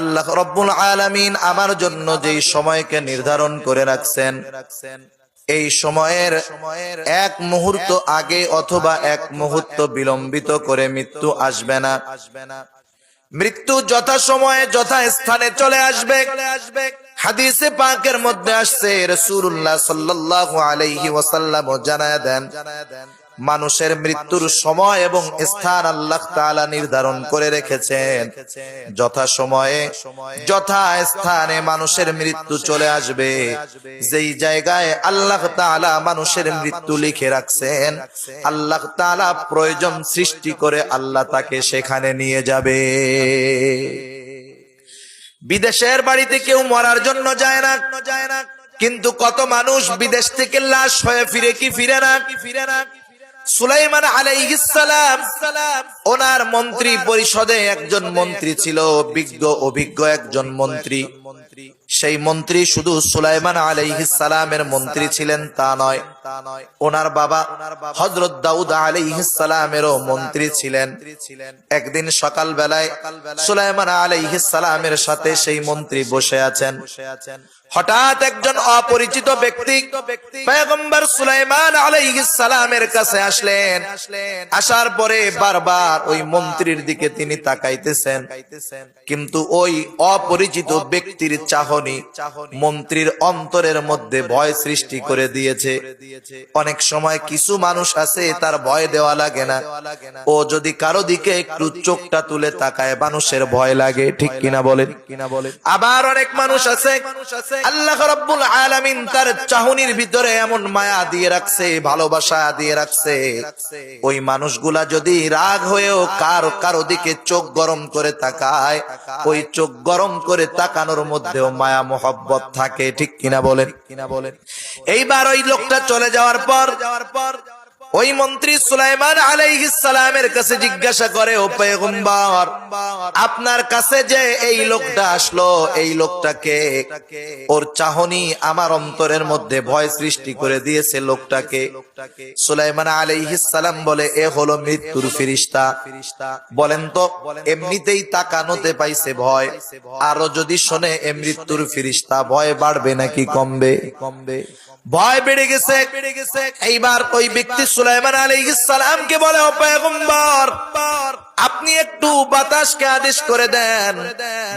আল্লাহ রব্বুল আলামিন আমার জন্য যেই সময়কে নির্ধারণ করে রাখছেন, এই সময়ের এক মুহূর্ত আগে অথবা এক মুহূর্ত বিলম্বিত করে মৃত্যু আসবে না। মৃত্যু যথা সময়ে যথা স্থানে চলে আসবে। হাদিসে পাকের মধ্যে আসছে, রাসূলুল্লাহ সাল্লাল্লাহু আলাইহি ওয়াসাল্লাম জানায়া দেন, মানুষের মৃত্যুর সময় এবং স্থান আল্লাহ তাআলা নির্ধারণ করে রেখেছেন। যথা সময়ে যথা স্থানে মানুষের মৃত্যু চলে আসবে। যেই জায়গায় আল্লাহ তাআলা মানুষের মৃত্যু লিখে রাখছেন, আল্লাহ তাআলা প্রয়োজন সৃষ্টি করে আল্লাহ তাকে সেখানে নিয়ে যাবে। বিদেশের বাড়িতে কেউ মরার জন্য যায় না, কিন্তু কত মানুষ বিদেশ থেকে লাশ হয়ে ফিরে কি ফিরে না? সুলাইমান আলাইহিস সালাম ওনার মন্ত্রী পরিষদে একজন মন্ত্রী ছিল, অভিজ্ঞ একজন মন্ত্রী। সেই মন্ত্রী শুধু সুলাইমান আলাইহিস সালামের মন্ত্রী ছিলেন তা নয়, ওনার বাবা হযরত দাউদ আলাইহিস সালামেরও মন্ত্রী ছিলেন। একদিন সকাল বেলায় সুলাইমান আলাইহিস সালামের সাথে সেই মন্ত্রী বসে আছেন। হঠাৎ একজন অপরিচিত ব্যক্তি পয়গম্বর সুলাইমান আলাইহিস সালামের কাছে আসলেন। আসার পরে বারবার ওই মন্ত্রীর দিকে তিনি তাকাইতেছেন, কিন্তু ওই অপরিচিত ব্যক্তির চাহনি মন্ত্রীর অন্তরের মধ্যে ভয় সৃষ্টি করে দিয়েছে। অনেক সময় কিছু মানুষ আছে তার ভয় দেওয়া লাগে না, ও যদি কারো দিকে একটু চোখটা তুলে তাকায় মানুষের ভয় লাগে, ঠিক কিনা বলেন? আবার অনেক মানুষ আছে আল্লাহ রাব্বুল আলামিন তার চাহনির ভিতরে এমন মায়া দিয়ে রাখছে, ভালোবাসা দিয়ে রাখছে, ওই মানুষগুলা যদি রাগ হয়েও কারো দিকে চোখ গরম করে তাকায়, ওই চোখ গরম করে তাকানোর মধ্যেও মায়া মোহব্বত থাকে, ঠিক কিনা বলেন? এইবার ওই লোকটা চলে যাওয়ার পর ওই মন্ত্রী সুলাইমান আলাইহিস সালামের কাছে জিজ্ঞাসা করে, ও পয়গম্বর, আপনার কাছে যে এই লোকটা আসলো, এই লোকটাকে, ওর চাহনি আমার অন্তরের মধ্যে ভয় সৃষ্টি করে দিয়েছে লোকটাকে। সুলাইমান আলাইহিস সালাম বলে, এ হলো মৃত্যুর ফেরেশতা। বলেন তো, এমনিতেই তাকানোতে পাইছে ভয়, আরো যদি শোনে এ মৃত্যুর ফেরেশতা, ভয় বাড়বে নাকি কমবে? ভয় বেড়ে গেছে। এইবার ওই ব্যক্তি সুলাইমান আলাইহিস সালামকে বলে, ও পয়গম্বর, আপনি একটু বাতাসকে আদেশ করে দেন,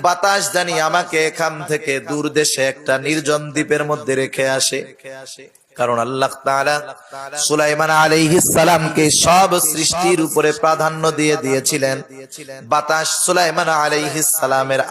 বাতাস জানি আমাকে এখান থেকে দূর দেশে একটা নির্জন দ্বীপের মধ্যে রেখে আসে। কারণ আল্লাহ তাআলা সুলাইমান আলাইহিস সালামকে সব সৃষ্টির উপরে প্রাধান্য দিয়ে দিয়েছিলেন। বাতাস সুলাইমান আলাইহিস সালামের